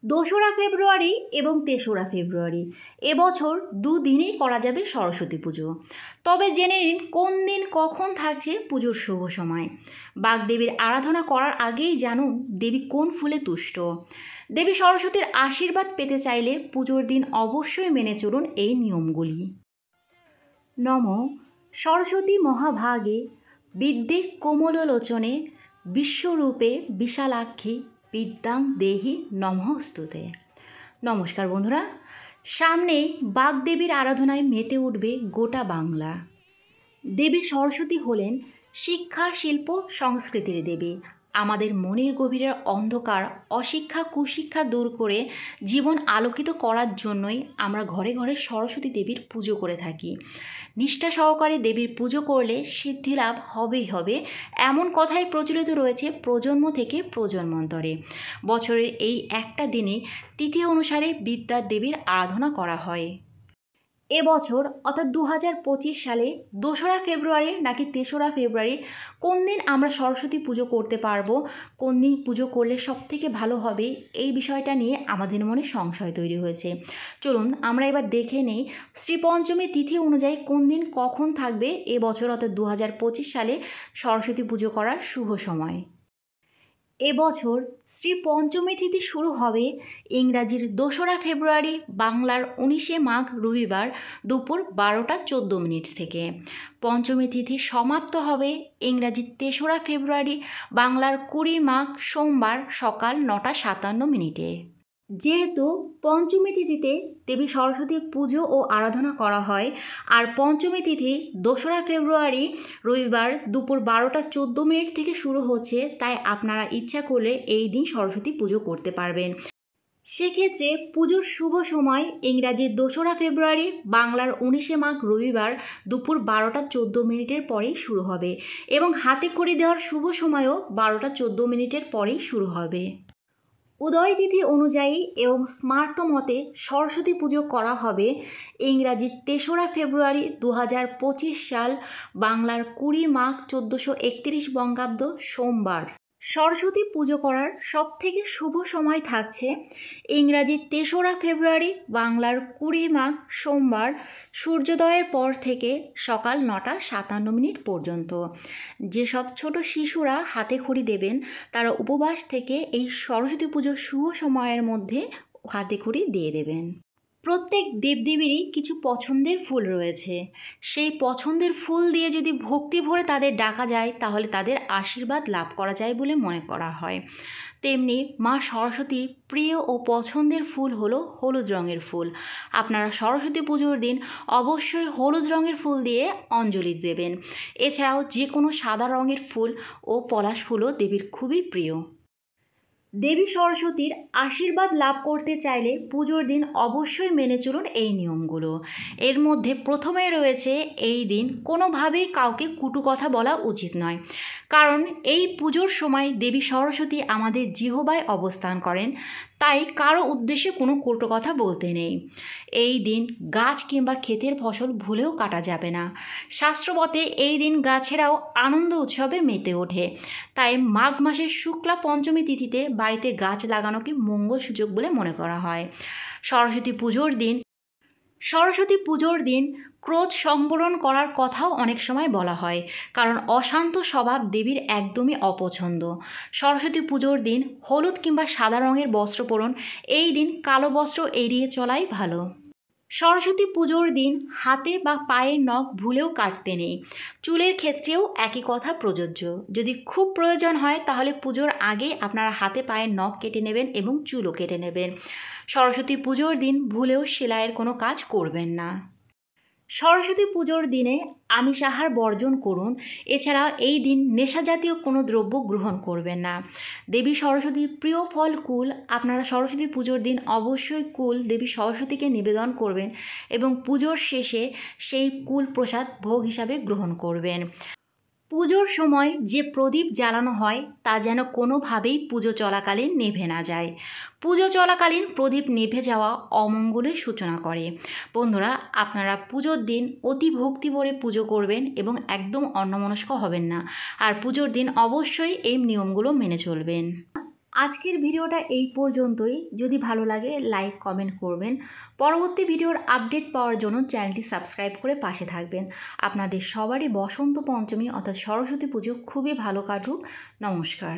দোসরা ফেব্রুয়ারি এবং তেসরা ফেব্রুয়ারি এবছর দুদিনেই করা যাবে সরস্বতী পুজো। তবে জেনে নিন কোন দিন কখন থাকছে পুজোর শুভ সময়। বাগদেবীর আরাধনা করার আগেই জানুন দেবী কোন ফুলে তুষ্ট। দেবী সরস্বতীর আশীর্বাদ পেতে চাইলে পুজোর দিন অবশ্যই মেনে চলুন এই নিয়মগুলি। নম সরস্বতী মহাভাগে বিদ্যে কোমললোচনে বিশ্বরূপে বিশালাক্ষী বিদ্যাং দেহি নমস্তুতে। নমস্কার বন্ধুরা, সামনেই বাগদেবীর আরাধনায় মেতে উঠবে গোটা বাংলা। দেবী সরস্বতী হলেন শিক্ষা, শিল্প, সংস্কৃতির দেবী। আমাদের মনের গভীরের অন্ধকার, অশিক্ষা, কুশিক্ষা দূর করে জীবন আলোকিত করার জন্যই আমরা ঘরে ঘরে সরস্বতী দেবীর পুজো করে থাকি। নিষ্ঠা সহকারে দেবীর পুজো করলে সিদ্ধিলাভ হবেই হবে, এমন কথাই প্রচলিত রয়েছে প্রজন্ম থেকে প্রজন্মান্তরে। বছরের এই একটা দিনে তিথি অনুসারে বিদ্যার দেবীর আরাধনা করা হয়। এবছর অর্থাৎ 2025 সালে দোসরা ফেব্রুয়ারি নাকি তেসরা ফেব্রুয়ারি কোন দিন আমরা সরস্বতী পুজো করতে পারবো, কোন দিন পুজো করলে সবথেকে ভালো হবে, এই বিষয়টা নিয়ে আমাদের মনে সংশয় তৈরি হয়েছে। চলুন আমরা এবার দেখে নেই শ্রীপঞ্চমী তিথি অনুযায়ী কোন দিন কখন থাকবে এবছর অর্থাৎ 2025 সালে সরস্বতী পুজো করার শুভ সময়। এবছর শ্রী পঞ্চমী তিথি শুরু হবে ইংরাজির 2রা ফেব্রুয়ারি, বাংলার 19শে মাঘ রবিবার দুপুর 12টা 14 মিনিট থেকে। পঞ্চমী তিথি সমাপ্ত হবে ইংরাজির 3রা ফেব্রুয়ারি, বাংলার 20 মাঘ সোমবার সকাল 9টা 57 মিনিটে। যেহেতু পঞ্চমী তিথিতে দেবী সরস্বতীর পুজো ও আরাধনা করা হয়, আর পঞ্চমী তিথি 2রা ফেব্রুয়ারি রবিবার দুপুর 12টা 14 মিনিট থেকে শুরু হচ্ছে, তাই আপনারা ইচ্ছা করলে এই দিন সরস্বতী পুজো করতে পারবেন। সেক্ষেত্রে পুজোর শুভ সময় ইংরাজির 2রা ফেব্রুয়ারি, বাংলার 19শে মাঘ রবিবার দুপুর 12টা 14 মিনিটের পরেই শুরু হবে এবং হাতে খড়ি দেওয়ার শুভ সময়ও 12টা 14 মিনিটের পরেই শুরু হবে। উদয় তিথি অনুযায়ী এবং স্মার্ত মতে সরস্বতী পুজো করা হবে ইংরাজি 3রা ফেব্রুয়ারি 2025 সাল, বাংলার 20 মাঘ 1431 বঙ্গাব্দ সোমবার। সরস্বতী পুজো করার সবথেকে শুভ সময় থাকছে ইংরাজি 3রা ফেব্রুয়ারি, বাংলার 20 মাঘ সোমবার সূর্যোদয়ের পর থেকে সকাল 9টা 57 মিনিট পর্যন্ত। যেসব ছোট শিশুরা হাতে খড়ি দেবেন তারা উপবাস থেকে এই সরস্বতী পুজোর শুভ সময়ের মধ্যে হাতে খড়ি দিয়ে দেবেন। প্রত্যেক দেবদেবীরই কিছু পছন্দের ফুল রয়েছে, সেই পছন্দের ফুল দিয়ে যদি ভক্তি ভরে তাদের ডাকা যায় তাহলে তাদের আশীর্বাদ লাভ করা যায় বলে মনে করা হয়। তেমনি মা সরস্বতীর প্রিয় ও পছন্দের ফুল হলো হলুদ রঙের ফুল। আপনারা সরস্বতী পুজোর দিন অবশ্যই হলুদ রঙের ফুল দিয়ে অঞ্জলি দেবেন। এছাড়াও যে কোনো সাদা রঙের ফুল ও পলাশ ফুলও দেবীর খুবই প্রিয়। দেবী সরস্বতীর আশীর্বাদ লাভ করতে চাইলে পুজোর দিন অবশ্যই মেনে চলুন এই নিয়মগুলো। এর মধ্যে প্রথমে রয়েছে এই দিন কোনোভাবেই কাউকে কটু কথা বলা উচিত নয়, কারণ এই পুজোর সময় দেবী সরস্বতী আমাদের জিহ্বায় অবস্থান করেন, তাই কারো উদ্দেশ্যে কোনো কটু কথা বলতে নেই। এই দিন গাছ কিংবা ক্ষেতের ফসল ভুলেও কাটা যাবে না। শাস্ত্রমতে এই দিন গাছেরাও আনন্দ উৎসবে মেতে ওঠে, তাই মাঘ মাসের শুক্লা পঞ্চমী তিথিতে বাড়িতে গাছ লাগানোকে মঙ্গলসূচক বলে মনে করা হয়। সরস্বতী পুজোর দিন ক্রোধ সংবরণ করার কথাও অনেক সময় বলা হয়, কারণ অশান্ত স্বভাব দেবীর একদমই অপছন্দ। সরস্বতী পুজোর দিন হলুদ কিংবা সাদা রঙের বস্ত্র পরুন, এই দিন কালো বস্ত্র এড়িয়ে চলাই ভালো। সরস্বতী পুজোর দিন হাতে বা পায়ের নখ ভুলেও কাটতে নেই। চুলের ক্ষেত্রেও একই কথা প্রযোজ্য। যদি খুব প্রয়োজন হয় তাহলে পুজোর আগে আপনারা হাতে পায়ের নখ কেটে নেবেন এবং চুলও কেটে নেবেন। সরস্বতী পুজোর দিন ভুলেও সেলাইয়ের কোনো কাজ করবেন না। সরস্বতী পুজোর দিনে আমিষ আহার বর্জন করুন। এছাড়া এই দিন নেশাজাতীয় কোনো দ্রব্য গ্রহণ করবেন না। দেবী সরস্বতীর প্রিয় ফল কুল। আপনারা সরস্বতী পুজোর দিন অবশ্যই কুল দেবী সরস্বতীকে নিবেদন করবেন এবং পুজোর শেষে সেই কুল প্রসাদ ভোগ হিসাবে গ্রহণ করবেন। পুজোর সময় যে প্রদীপ জ্বালানো হয় তা যেন কোনোভাবেই পুজো চলাকালীন নেভে না যায়। পুজো চলাকালীন প্রদীপ নিভে যাওয়া অমঙ্গলের সূচনা করে। বন্ধুরা, আপনারা পুজোর দিন অতি ভক্তি ভরে পুজো করবেন এবং একদম অন্যমনস্ক হবেন না, আর পুজোর দিন অবশ্যই এই নিয়মগুলো মেনে চলবেন। আজকের ভিডিওটা এই পর্যন্তই। যদি ভালো লাগে লাইক কমেন্ট করবেন। পরবর্তী ভিডিওর আপডেট পাওয়ার জন্য চ্যানেলটি সাবস্ক্রাইব করে পাশে থাকবেন। আপনাদের সবারই বসন্ত পঞ্চমী অর্থাৎ সরস্বতী পুজো খুবই ভালো কাটুক। নমস্কার।